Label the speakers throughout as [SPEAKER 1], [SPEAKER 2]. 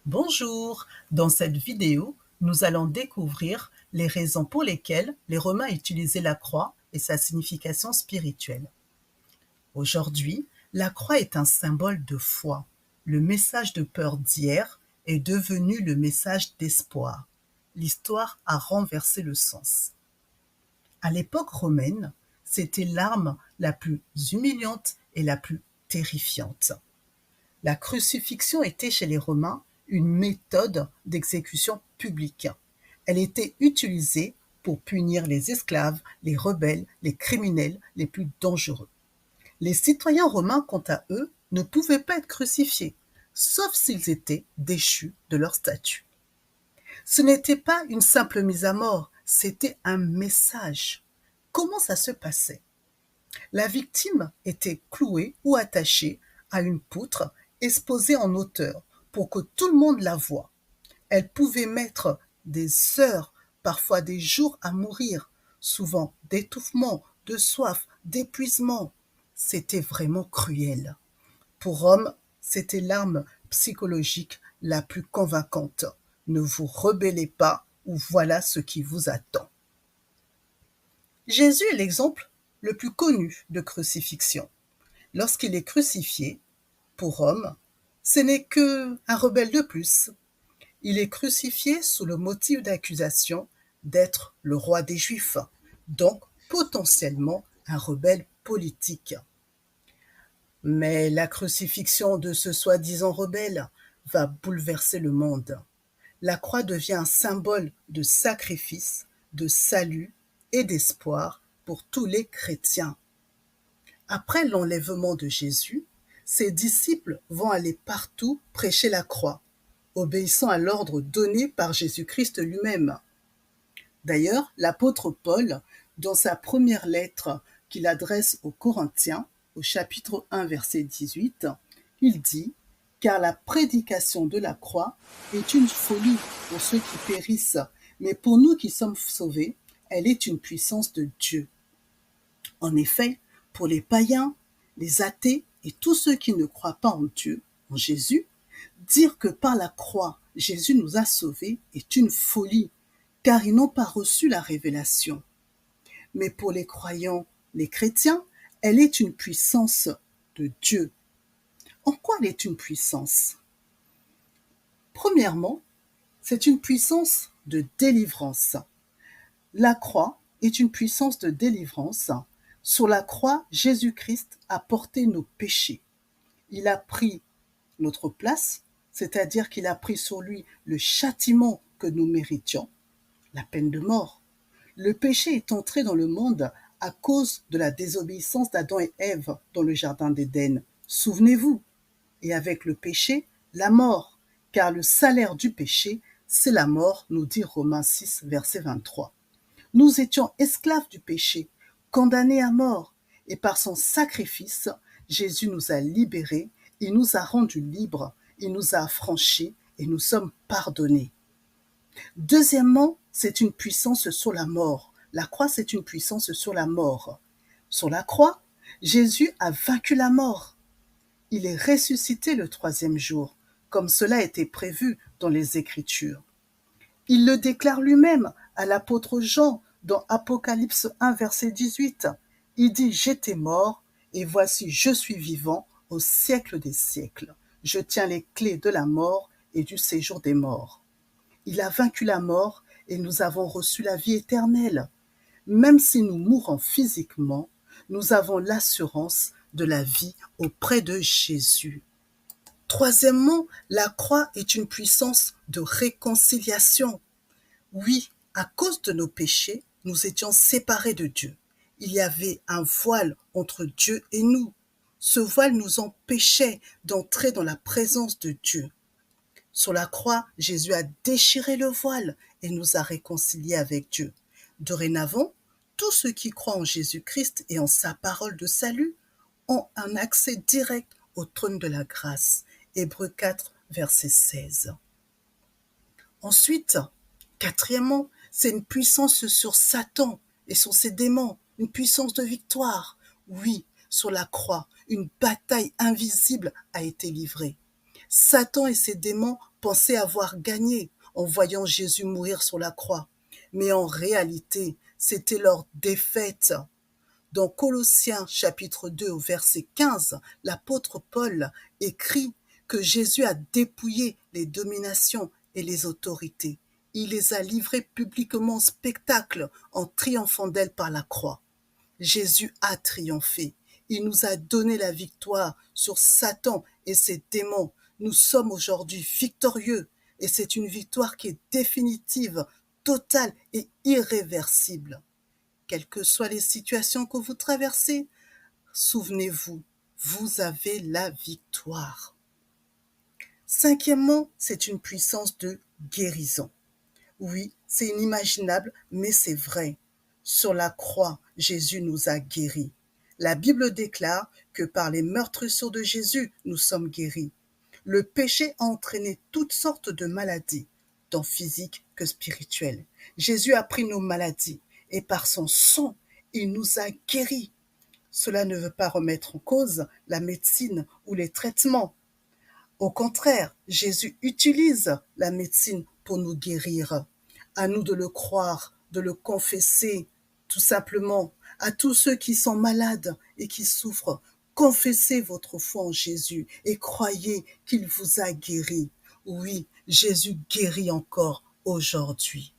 [SPEAKER 1] Bonjour, dans cette vidéo, nous allons découvrir les raisons pour lesquelles les Romains utilisaient la croix et sa signification spirituelle. Aujourd'hui, la croix est un symbole de foi. Le message de peur d'hier est devenu le message d'espoir. L'histoire a renversé le sens. À l'époque romaine, c'était l'arme la plus humiliante et la plus terrifiante. La crucifixion était chez les Romains une méthode d'exécution publique. Elle était utilisée pour punir les esclaves, les rebelles, les criminels les plus dangereux. Les citoyens romains, quant à eux, ne pouvaient pas être crucifiés, sauf s'ils étaient déchus de leur statut. Ce n'était pas une simple mise à mort, c'était un message. Comment ça se passait? La victime était clouée ou attachée à une poutre exposée en hauteur pour que tout le monde la voie. Elle pouvait mettre des heures, parfois des jours à mourir, souvent d'étouffement, de soif, d'épuisement. C'était vraiment cruel. Pour Rome, c'était l'arme psychologique la plus convaincante. Ne vous rebellez pas ou voilà ce qui vous attend. Jésus est l'exemple le plus connu de crucifixion. Lorsqu'il est crucifié, pour Rome, ce n'est qu'un rebelle de plus. Il est crucifié sous le motif d'accusation d'être le roi des Juifs, donc potentiellement un rebelle politique. Mais la crucifixion de ce soi-disant rebelle va bouleverser le monde. La croix devient un symbole de sacrifice, de salut et d'espoir pour tous les chrétiens. Après l'enlèvement de Jésus, ses disciples vont aller partout prêcher la croix, obéissant à l'ordre donné par Jésus-Christ lui-même. D'ailleurs, l'apôtre Paul, dans sa première lettre qu'il adresse aux Corinthiens, au chapitre 1, verset 18, il dit « Car la prédication de la croix est une folie pour ceux qui périssent, mais pour nous qui sommes sauvés, elle est une puissance de Dieu. » En effet, pour les païens, les athées et tous ceux qui ne croient pas en Dieu, en Jésus, dire que par la croix, Jésus nous a sauvés est une folie, car ils n'ont pas reçu la révélation. Mais pour les croyants, les chrétiens, elle est une puissance de Dieu. En quoi elle est une puissance? Premièrement, c'est une puissance de délivrance. La croix est une puissance de délivrance. Sur la croix, Jésus-Christ a porté nos péchés. Il a pris notre place, c'est-à-dire qu'il a pris sur lui le châtiment que nous méritions, la peine de mort. Le péché est entré dans le monde à cause de la désobéissance d'Adam et Ève dans le jardin d'Éden. Souvenez-vous. Et avec le péché, la mort, car le salaire du péché, c'est la mort, nous dit Romains 6, verset 23. Nous étions esclaves du péché, condamnés à mort, et par son sacrifice, Jésus nous a libérés, il nous a rendus libres, il nous a affranchis et nous sommes pardonnés. Deuxièmement, c'est une puissance sur la mort. La croix, c'est une puissance sur la mort. Sur la croix, Jésus a vaincu la mort. Il est ressuscité le troisième jour, comme cela a été prévu dans les Écritures. Il le déclare lui-même à l'apôtre Jean dans Apocalypse 1, verset 18. Il dit « J'étais mort, et voici je suis vivant au siècle des siècles. Je tiens les clés de la mort et du séjour des morts. » Il a vaincu la mort et nous avons reçu la vie éternelle. Même si nous mourons physiquement, nous avons l'assurance de la vie auprès de Jésus. Troisièmement, la croix est une puissance de réconciliation. Oui, à cause de nos péchés, nous étions séparés de Dieu. Il y avait un voile entre Dieu et nous. Ce voile nous empêchait d'entrer dans la présence de Dieu. Sur la croix, Jésus a déchiré le voile et nous a réconciliés avec Dieu. Dorénavant, tous ceux qui croient en Jésus-Christ et en sa parole de salut ont un accès direct au trône de la grâce. Hébreux 4, verset 16. Ensuite, quatrièmement, c'est une puissance sur Satan et sur ses démons, une puissance de victoire. Oui, sur la croix, une bataille invisible a été livrée. Satan et ses démons pensaient avoir gagné en voyant Jésus mourir sur la croix. Mais en réalité, c'était leur défaite. Dans Colossiens chapitre 2 au verset 15, l'apôtre Paul écrit que Jésus a dépouillé les dominations et les autorités. Il les a livrées publiquement en spectacle en triomphant d'elles par la croix. Jésus a triomphé. Il nous a donné la victoire sur Satan et ses démons. Nous sommes aujourd'hui victorieux et c'est une victoire qui est définitive, totale et irréversible. Quelles que soient les situations que vous traversez, souvenez-vous, vous avez la victoire. Cinquièmement, c'est une puissance de guérison. Oui, c'est inimaginable, mais c'est vrai. Sur la croix, Jésus nous a guéris. La Bible déclare que par les meurtrissures de Jésus, nous sommes guéris. Le péché a entraîné toutes sortes de maladies, tant physiques que spirituelles. Jésus a pris nos maladies et par son sang, il nous a guéris. Cela ne veut pas remettre en cause la médecine ou les traitements. Au contraire, Jésus utilise la médecine pour nous guérir. À nous de le croire, de le confesser, tout simplement. À tous ceux qui sont malades et qui souffrent, confessez votre foi en Jésus et croyez qu'il vous a guéri. Oui, Jésus guérit encore aujourd'hui.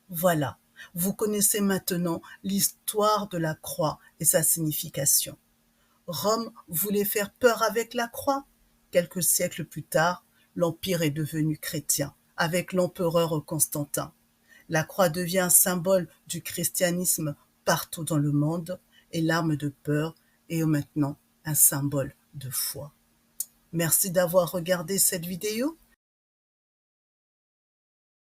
[SPEAKER 1] Voilà, vous connaissez maintenant l'histoire de la croix et sa signification. Rome voulait faire peur avec la croix. Quelques siècles plus tard, l'Empire est devenu chrétien, avec l'empereur Constantin. La croix devient un symbole du christianisme partout dans le monde et l'arme de peur est maintenant un symbole de foi. Merci d'avoir regardé cette vidéo.